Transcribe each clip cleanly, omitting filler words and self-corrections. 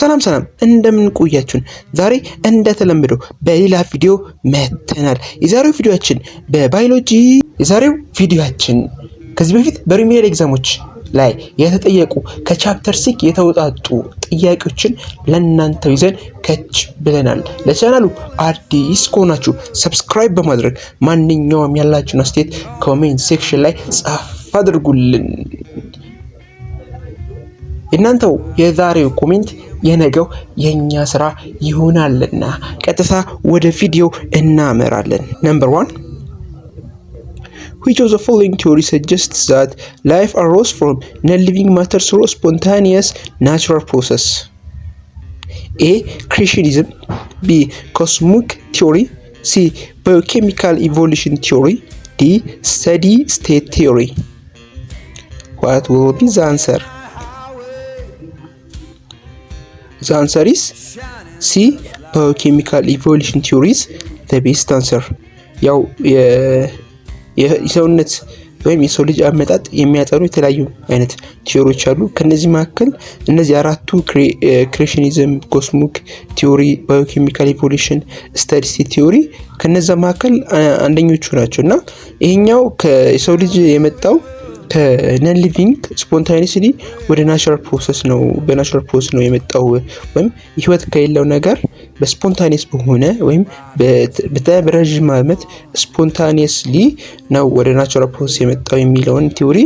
ሰላም እንደምን ቆያችሁን? ዛሬ እንደተለመደው በሌላ ቪዲዮ መተናል። የዛሬው ቪዲዮአችን ከዚህ በፊት በሪሚዲያል ኤግዛሞች ላይ የተጠየቁ ከቻፕተር 6 የተውጣጡ ጥያቄዎችን ለእናንተ ይዘን ከች ብለናል። ለቻናሉ አዲስ ከሆናችሁ ሰብስክራይብ በማድረግ ማንኛውም ያላችሁን አስተያየት ኮሜንት ሴክሽን ላይ ጻፍ አድርጉልን። እናንተው የዛሬው ኮሜንት የነገው የኛ ስራ ይሆናልና ቀጥታ ወደ ቪዲዮ እናመራለን። ነምበር 1 Which of the following theory suggests that life arose from non-living matter through spontaneous natural process? A. Creationism. B. Cosmic theory. C. Biochemical evolution theory. D. Steady state theory. What will be the answer? The answer is C. Biochemical evolution theory is the best answer. ያው የሰውነት ወይም የሰው ልጅ አመጣጥ የሚያጠኑ የተለያዩ አይነት ቲዮሪዎች አሉ። ከነዚህ መካከል እነዚህ አራቱ ክሬሽኒዝም፣ ኮስሚክ ቲዮሪ፣ ባዮኬሚካል ኢቮሉሽን፣ ስቴዲ ስቴት ቲዮሪ ከነዛ መካከል አንደኞቹ ናቸውና ይሄኛው ከሰው ልጅ የመጣው ከነን ሊቪንግ ስፖንታኒየስሊ ወደ ናቹራል ፕሮሰስ ነው። በናቹራል ፕሮሰስ ነው የመጣው ወይም ህይወት ከሌለው ነገር በስፖንታኒየስ በሆነ ወይም በረዥም ዓመት ስፖንታኒየስሊ ነው ወደ ናቹራል ፕሮሰስ የመጣው የሚለውን ቲዮሪ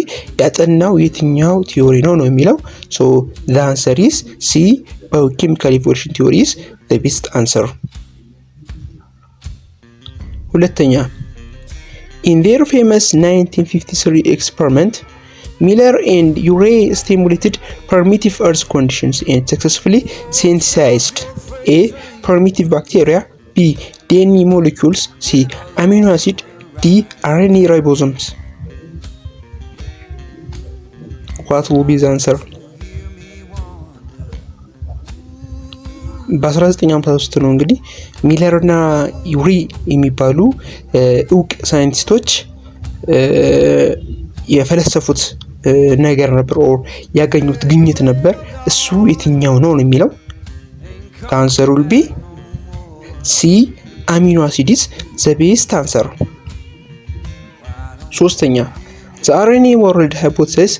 ያጠናው የትኛው ቲዮሪ ነው የሚለው። ሶ the answer is C. Biochemical evolution theory is the best answer. ሁለተኛ In their famous 1953 experiment, Miller and Urey stimulated primitive Earth conditions and successfully synthesized A. Primitive bacteria, B. DNA molecules, C. Amino acid, D. RNA ribosomes. What will be the answer? በ1953 ነው እንግዲህ ሚለር እና ዩሪ የሚባሉ እውቅ ሳይንቲስቶች የፈለሰፉት ነገር ነበር ኦር ያገኙት ግኝት ነበር። እሱ የትኛው ነው የሚለው answer will be C. amino acids the best answer. ሶስተኛ the RNA world hypothesis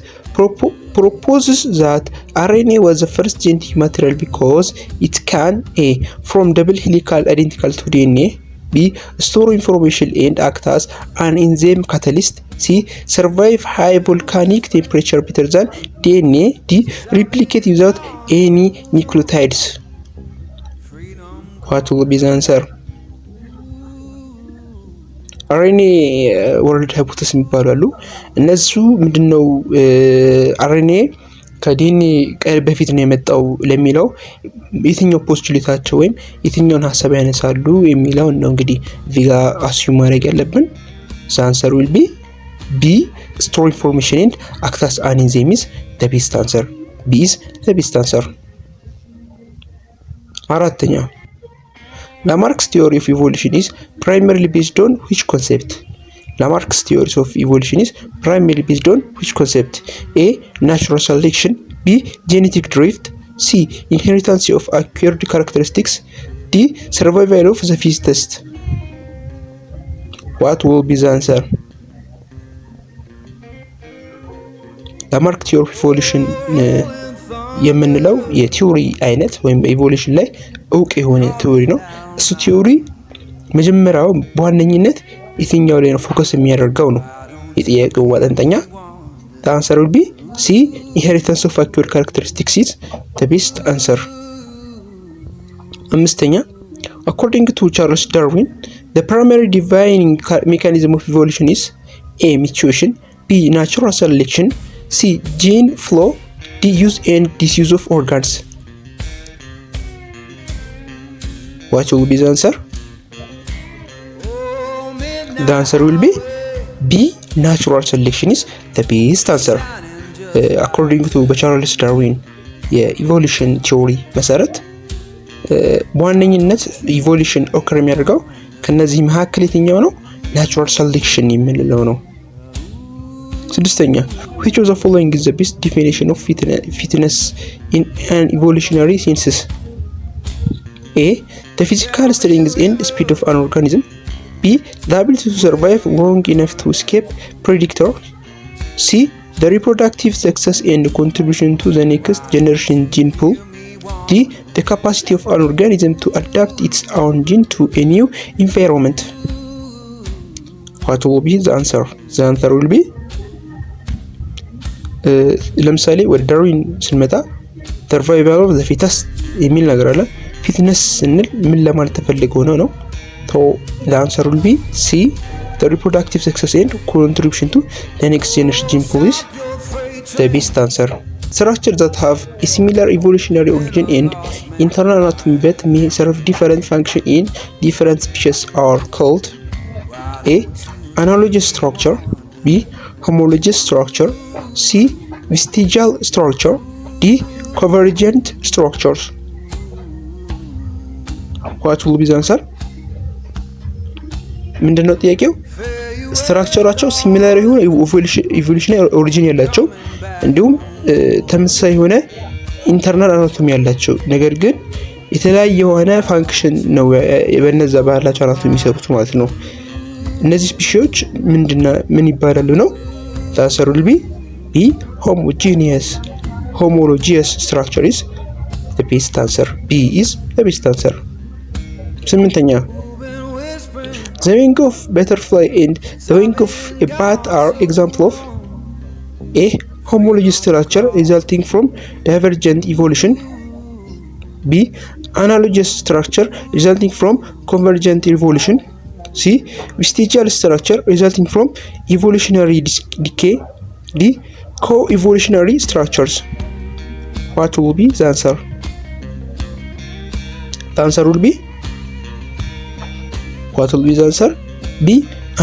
proposes that RNA was the first genetic material because it can A. form double helical identical to DNA, B. store information and act as an enzyme catalyst, C. survive high volcanic temperature better than DNA, D. replicate without any nucleotides. What will be the answer? RNA ወርልድ ሃይፖቴሲስ የሚባሉ አሉ። እነሱ ምንድነው RNA ከዲኤንኤ በፊት ነው የመጣው ለሚለው የትኛው ፖስቱሌታቸው ወይም የትኛውን ሐሳብ ያነሳሉ የሚለው ነው እንግዲህ ቪጋ አስዩም ማድረግ ያለብን። the answer will be B. store information and act as an enzyme is the best answer. B is the best answer. አራተኛ Lamarck's theory of evolution is primarily based on which concept? Lamarck's theory of evolution is primarily based on which concept? A. natural selection, B. genetic drift, C. inheritance of acquired characteristics, D. survival of the fittest. What will be the answer? Lamarck theory of evolution የምንለው የቲዮሪ አይነት ወይም በኢቮሉሽን ላይ እውቅ የሆነ ቲዮሪ ነው። እሱ ቲዮሪ መጀመሪያው በዋነኝነት የትኛው ላይ ነው ፎከስ የሚያደርገው ነው የጥያቄው ማጠንጠኛ። the answer will be C. inheritance of acquired characteristics is the best answer. አምስተኛ according to Charles Darwin the primary dividing mechanism of evolution is A. mutation, B. natural selection, C. gene flow, D. use and disuse of organs. What will be the answer? The answer will be B. natural selection is the best answer. According to Charles Darwin የኢቮሉሽን ቲዮሪ መሰረት በዋነኝነት ኢቮሉሽን ኦከር የሚያደርገው ከነዚህ መካከል የትኛው ነው? ናቹራል ሴሌክሽን የምንለው ነው። ስድስተኛ which of the following is the best definition of fitness in an evolutionary sense? A. The physical strength and speed of an organism. B. The ability to survive long enough to escape predator. C. The reproductive success and contribution to the next generation gene pool. D. The capacity of an organism to adapt its own gene to a new environment. What will be the answer? The answer will be ለምሳሌ ወደ ዳርዊን ስንመጣ survival of the fittest የሚል ነገር አለ። ፊትነስ ስንል ምን ለማለት ተፈልገው ነው? So the answer will be C. The reproductive success and contribution to the next generation gene pool is the best answer. Structures that have a similar evolutionary origin and internal anatomy but may serve different function in different species are called A. Analogous structure. B. Homologous structure. C. Vestigial structure. D. Convergent structures. What will be the answer? ምንድነው ጥያቄው? ስትራክቸራቸው ሲሚላር የሆነ ኢቮሉሽናሪ ኦሪጂን ያላቸው እንዲሁም ተመሳሳይ የሆነ ኢንተርናል አናቶሚ ያላቸው ነገር ግን የተለያየ የሆነ ፋንክሽን ነው በእነዛ ባላቸው አናቶሚ የሚሰሩት ማለት ነው። እነዚህ ስፒሺዎች ምን ይባላሉ ነው? ታሰሩ ልቢ ቢ homogeneous structure is the best answer. B is the best answer. ስምንተኛ the wing of butterfly and the wing of a bat are example of A. Homologous structure resulting from divergent evolution. B. Analogous structure resulting from convergent evolution. C. Vestigial structure resulting from evolutionary decay. D. Co-evolutionary structures. What will be the answer? The answer will be What will be the answer? B.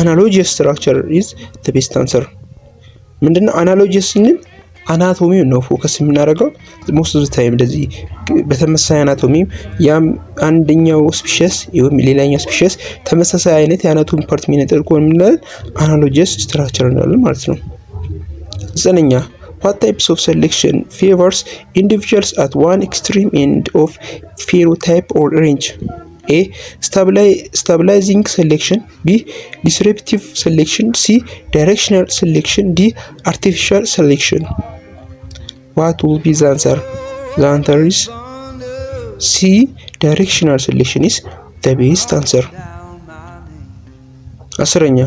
Analogous structure is the best answer. ምንድነው analogous ስንል አናቶሚውን ነው ፎከስ የምናደርገው most of the time እንደዚህ በተመሳሳይ አናቶሚ ያም አንደኛው ስፒሺስ ወይም ሌላኛው ስፒሺስ ተመሳሳይ አይነት የአናቶሚ ፓርት የሚነጥል ከሆነ analogous structure እንላለን ማለት ነው። ዘጠነኛ what types of selection favors individuals at one extreme end of phenotype or range? A. Stabilizing selection. B. Disruptive selection. C. Directional selection. D. Artificial selection. What will be the answer? The answer is C. Directional selection is the best answer. አስረኛ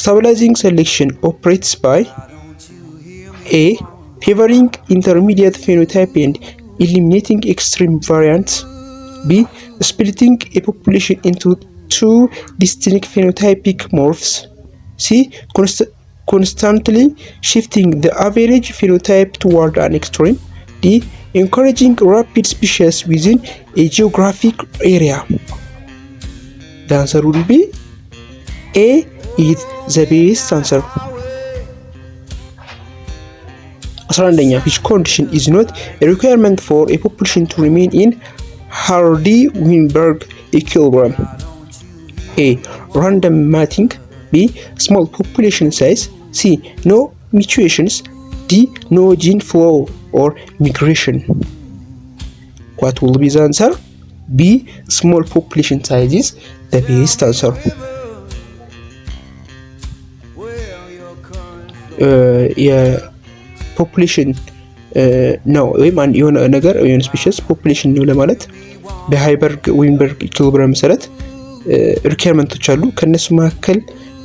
Stabilizing selection operates by A. Favoring intermediate phenotype and eliminating extreme variants. B. Splitting a population into two distinct phenotypic morphs. C. Constantly shifting the average phenotype toward an extreme. D. Encouraging rapid species within a geographic area. The answer will be A is the best answer. 11ኛ which condition is not a requirement for a population to remain in Hardy-Weinberg equilibrium? A. Random mating. B. Small population size. C. No mutations. D. No gene flow or migration. What will be the answer? B. Small population size is the best answer. ፖፑሌሽን ነው ወይም አንድ የሆነ ነገር የሆነ ስፔሺስ ፖፑሌሽን ነው ለማለት በሃይበርግ ዊንበርግ ኢኩሊብሪየም መሰረት ሪኳየርመንቶች አሉ። ከነሱ መካከል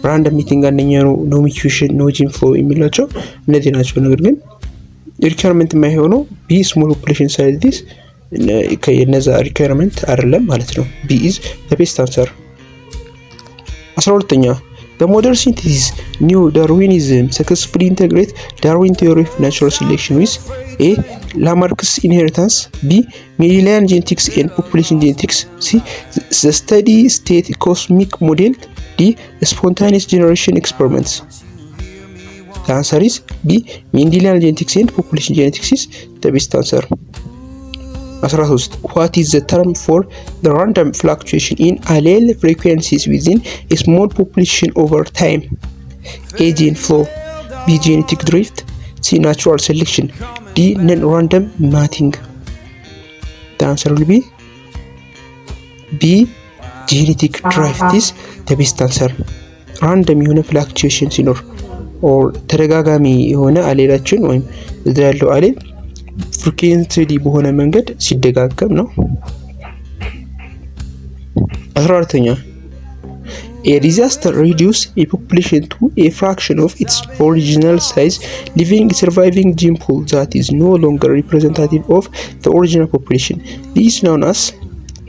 ራንደም ሚቲንግ አንደኛው ነው። ኖ ሚውቴሽን ኖ ጂን ፍሎ የሚላቸው እነዚህ ናቸው። ነገር ግን ሪኳየርመንት የማይሆነው ቢ ስሞል ፖፑሌሽን ሳይዝ ዲስ ከነዛ ሪኳየርመንት አይደለም ማለት ነው። ቢ ኢዝ ዘ ቤስት አንሰር። 12ኛ The modern synthesis New Darwinism successfully integrate Darwin theory of natural selection with A. Lamarck's inheritance. B. Mendelian genetics and population genetics. C. The steady state cosmic model. D. Spontaneous generation experiments. The answer is B. Mendelian genetics and population genetics is the best answer. 13. What is the term for the random fluctuation in allele frequencies within a small population over time? A. Gene flow. B. Genetic drift. C. Natural selection. D. Non-random mating. The answer will be B. Genetic drift is the best answer. ራንደም የሆነ ፍላክቹዌሽን ሲኖር ኦር ተደጋጋሚ የሆነ አሌላችን ወይም እዛ ያለው አሌል ፍሪኩዌንትሊ በሆነ መንገድ ሲደጋገም ነው። 14ኛ A disaster reduces a population to a fraction of its original size, leaving a surviving gene pool that is no longer representative of the original population. This is known as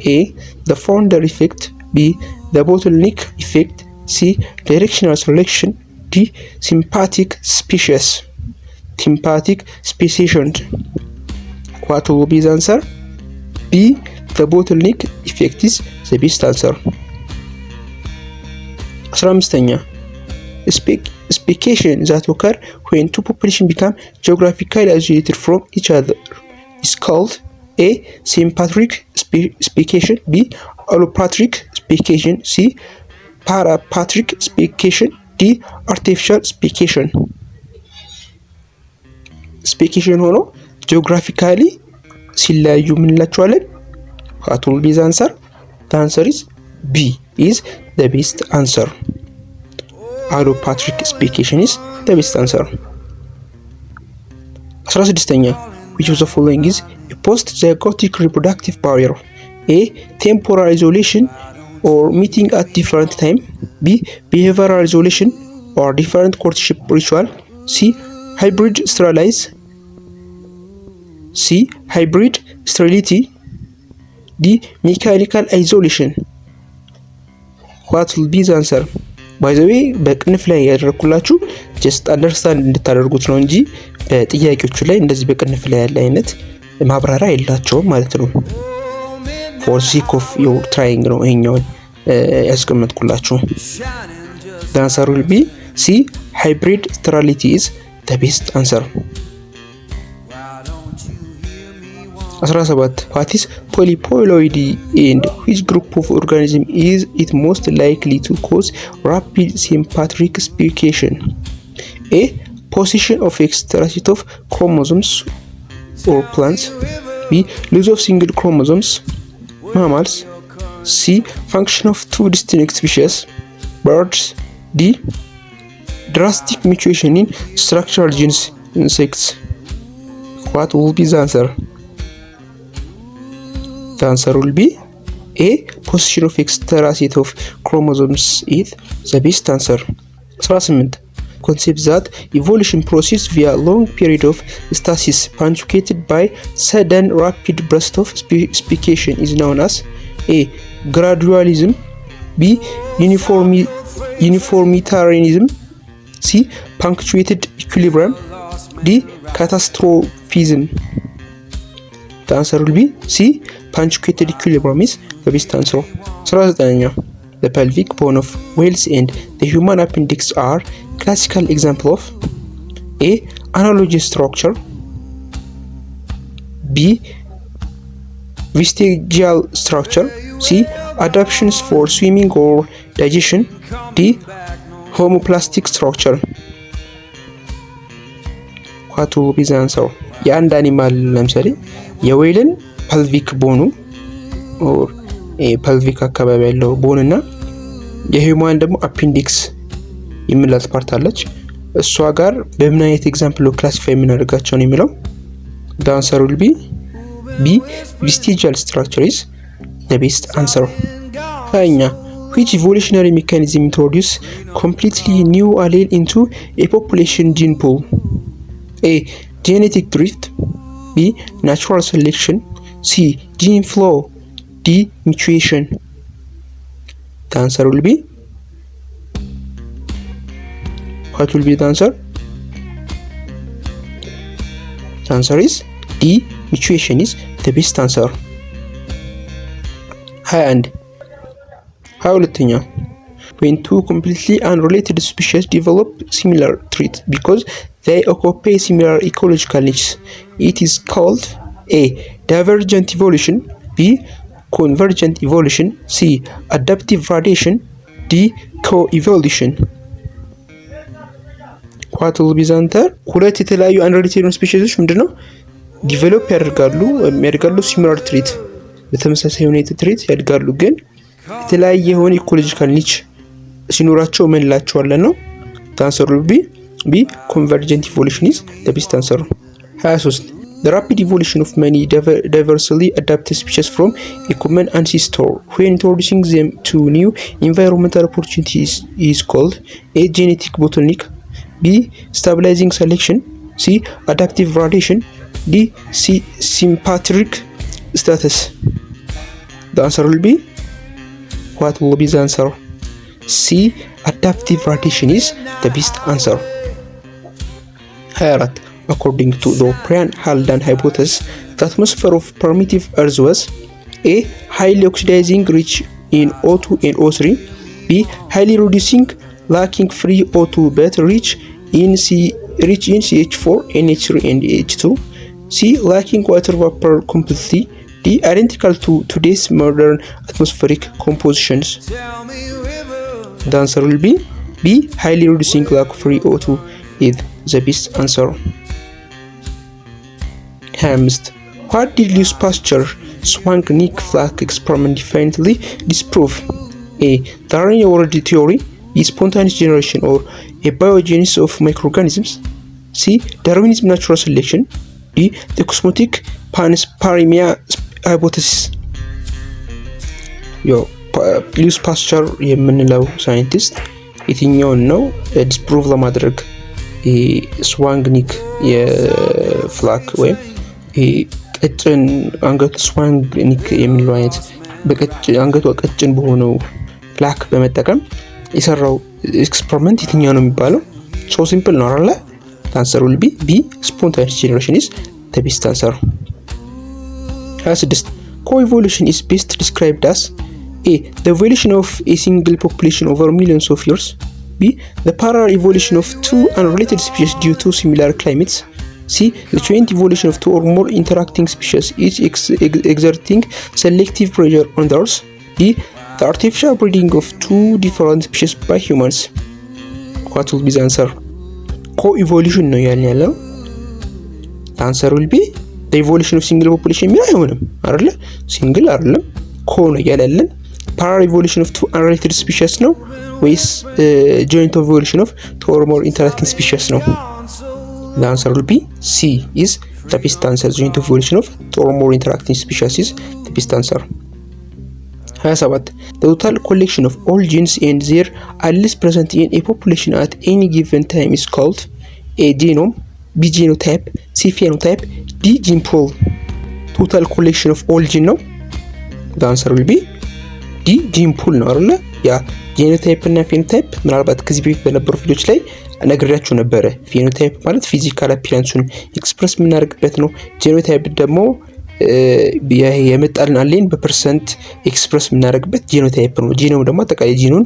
A. The founder effect. B. The bottleneck effect. C. Directional selection. D. Sympathetic species. Sympathetic speciation. What will be the answer? B. The bottleneck effect is the best answer. 15ኛ Speciation that occur when two populations become geographically isolated from each other is called A. Sympatric speciation. B. Allopatric speciation. C. Parapatric speciation. D. Artificial speciation. Speciation ሆኖ geographically ሲለያዩ ምን እንላቸዋለን? What will be the answer? The answer is B is the best answer. Allopatric speciation is the best answer. 16ኛ Which of the following is a post-zygotic reproductive barrier? A. Temporal isolation or meeting at different time. B. Behavioral isolation or different courtship ritual. C. Hybrid sterilize. C. Hybrid sterility. D. Mechanical isolation. What will be the answer? By the way በቅንፍ ላይ ያደረኩላችሁ just understand እንድታደርጉት ነው እንጂ በጥያቄዎቹ ላይ እንደዚህ በቅንፍ ላይ ያለ አይነት ማብራሪያ የላቸውም ማለት ነው። for sake of your trying ነው ይሄኛውን ያስቀመጥኩላችሁ። The answer will be C. Hybrid sterility is the best answer. 17 What is polyploidy and which group of organism is it most likely to cause rapid sympatric speciation? A. Position of extra set of chromosomes or plants. B. Loss of single chromosomes, mammals. C. Function of two distinct species, birds. D. Drastic mutation in structural genes, insects. What will be the answer? The answer will be A. Position of extra set of chromosomes is the best answer. 18 Concept that evolution process via long period of stasis punctuated by sudden rapid burst of speciation is known as A. Gradualism. B. Uniformitarianism. C. Punctuated equilibrium. D. Catastrophism. The answer will be C. Punctuated equilibrium is the best answer. 19ኛ The pelvic bone of whales and the human appendix are classical example of A. Analogous structure. B. Vestigial structure. C. Adaptations for swimming or digestion. D. Homoplastic structure. What will be the answer? የአንድ አኒማል ለምሳሌ የዌልን ፐልቪክ ቦኑ ኦር ፐልቪክ አካባቢ ያለው ቦን እና የሂውማን ደግሞ አፔንዲክስ የሚላት ፓርት አለች። እሷ ጋር በምን አይነት ኤግዛምፕል ክላሲፋይ የምናደርጋቸው ነው የሚለው the answer will be B. Vestigial structure is the best answer. ሀያኛ which evolutionary mechanism introduce completely new allele into a population gene pool? A. Genetic drift. B. Natural selection. C. Gene flow. D. Mutation. The answer will be What will be the answer? The answer is D. Mutation is the best answer. And how when two completely unrelated species develop similar traits because they occupy similar ecological niches, it is called A. Divergent evolution. B. Convergent evolution. C. Adaptive variation. D. Co-evolution. what will be the answer? ሁለት የተለያዩ አንሪሌትድ ስፔሺሶች ምንድነው ዲቨሎፕ ያደርጋሉ ሲሚላር ትሬት በተመሳሳይ ሁኔታ ትሬት ያድጋሉ ግን የተለያየ የሆነ ኢኮሎጂካል ኒች ሲኖራቸው ምን ላቸዋለን ነው ታንሰሩ ቢ ኮንቨርጀንት ኢቮሉሽን ኢዝ ዘ ቤስት አንሰር 23 The rapid evolution of many diversely adapted species from a common ancestor when introducing them to new environmental opportunities is called A. Genetic bottleneck, B. Stabilizing selection, C. Adaptive variation, D. Sympatric status. The answer will be, what will be the answer? C. Adaptive variation is the best answer. 24. According to the O'Brien-Haldane hypothesis, the atmosphere of primitive Earth was A. Highly oxidizing, rich in O2 and O3, B. Highly reducing, lacking free O2 but rich in CH4, NH3 and H2, C. Lacking water vapor completely, D. Identical to today's modern atmospheric compositions. The answer will be B. Highly reducing, lack free O2 is the best answer. 25. What did Louis Pasteur Schwann-Nick Flack experiment definitely disprove? A. Darwin origin theory, B. Spontaneous generation or a biogenesis of microorganisms, C. Darwinism natural selection, D. The cosmetic panspermia hypothesis. ሉዊስ ፓስቸር የምንለው ሳይንቲስት የትኛውን ነው ዲስፕሩቭ ለማድረግ ስዋንግ-ኒክ የፍላክ ወይም ቀጭን አንገቱ ስዋንግ-ኒክ የሚለው አይነት አንገቷ ቀጭን በሆነው ፍላክ በመጠቀም የሰራው ኤክስፐሪመንት የትኛው ነው የሚባለው? ሶ ሲምፕል ነው አይደል? አንሰር will be B. Spontaneous generation is the best answer. 26. Co-evolution is best described as A. The evolution of a single population over millions of years, B. The parallel evolution of two unrelated species due to similar climates, C. The joint evolution of two or more interacting species each exerting selective pressure on others, D. The artificial breeding of two different species by humans. What will be the answer? Co-evolution ነው ያለው። The answer will be the evolution of single population የሚለው አይሆንም አይደለ? ሲንግል አይደለም ኮ ነው ያለልን። parallel evolution of two unrelated species ነው ወይስ joint evolution of two or more interacting species ነው? The answer will be C is the best answer. Joint evolution of two or more interacting species is the best answer. 27. The total collection of all genes and their alleles present in a population at any given time is called A. genome, B. genotype, C. phenotype, D. gene pool. Total collection of all gene ነው? The answer will be D. gene pool ነው አይደል? ያ ጄኖታይፕ እና ፌኖታይፕ ምናልባት ከዚህ በፊት በነበሩ ቪዲዮዎች ላይ ነግሬያችሁ ነበረ። ፌኖታይፕ ማለት ፊዚካል አፒራንሱን ኤክስፕረስ የምናደርግበት ነው። ጄኖታይፕ ደግሞ የመጣልን አሌን በፐርሰንት ኤክስፕረስ የምናደርግበት ጄኖታይፕ ነው። ጂኖም ደግሞ አጠቃላይ ጂኑን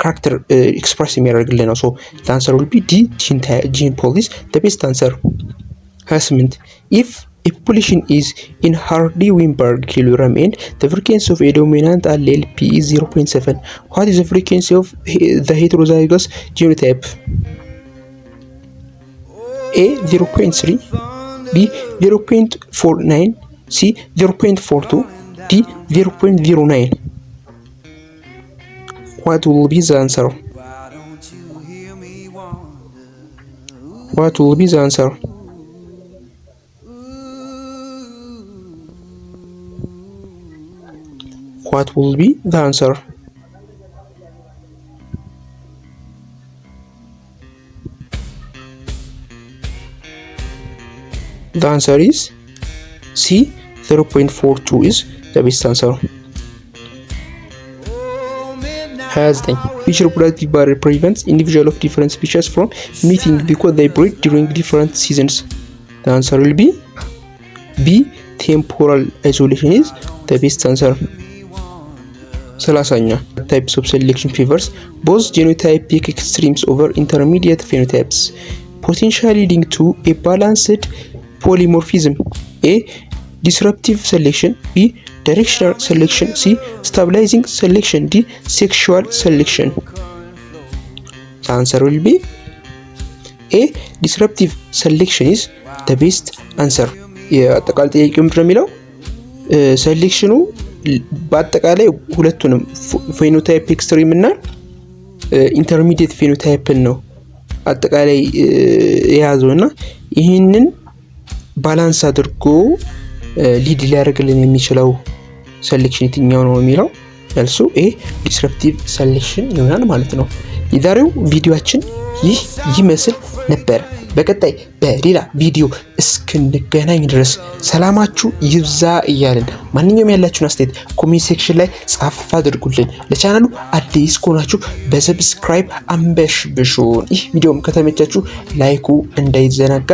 ካራክተር ኤክስፕረስ የሚያደርግልን ነው። ሶ the answer will be D. gene pool is the best answer. 28. If a population is in Hardy-Weinberg equilibrium and the frequency of a dominant allele P is 0.7, what is the frequency of the heterozygous genotype? A. 0.3, B. 0.49, C. 0.42, D. 0.09. What will be the answer? What will be the answer? What will be the answer? The answer is C. 0.42 is the best answer. 29. Which reproductive barrier prevents individuals of different species from meeting because they breed during different seasons? The answer will be B. Temporal isolation is the best answer. 30. Types of selection favors both genotypic extremes over intermediate phenotypes, potentially leading to a balanced polymorphism. A. Disruptive selection, B. Directional selection, C. Stabilizing selection, D. Sexual selection. The answer will be ኤ ዲስረፕቲቭ ሴሌክሽን ኢዝ ዘ ቤስት አንሰር። የአጠቃላይ ጥያቄው ምንድን ነው የሚለው ሴሌክሽኑ በአጠቃላይ ሁለቱንም ፌኖታይፕ ኤክስትሪም እና ኢንተርሚዲየት ፌኖታይፕን ነው አጠቃላይ የያዘው እና ይህንን ባላንስ አድርጎ ሊድ ሊያደርግልን የሚችለው ሴሌክሽን የትኛው ነው የሚለው መልሱ ኤ ዲስረፕቲቭ ሴሌክሽን ይሆናል ማለት ነው። የዛሬው ቪዲዮአችን ይህ ይመስል ነበር። በቀጣይ በሌላ ቪዲዮ እስክንገናኝ ድረስ ሰላማችሁ ይብዛ እያልን ማንኛውም ያላችሁን አስተያየት ኮሜንት ሴክሽን ላይ ጻፍ አድርጉልን። ለቻናሉ አዲስ ከሆናችሁ በሰብስክራይብ አንበሽብሹን። ይህ ቪዲዮም ከተመቻችሁ ላይኩ እንዳይዘነጋ።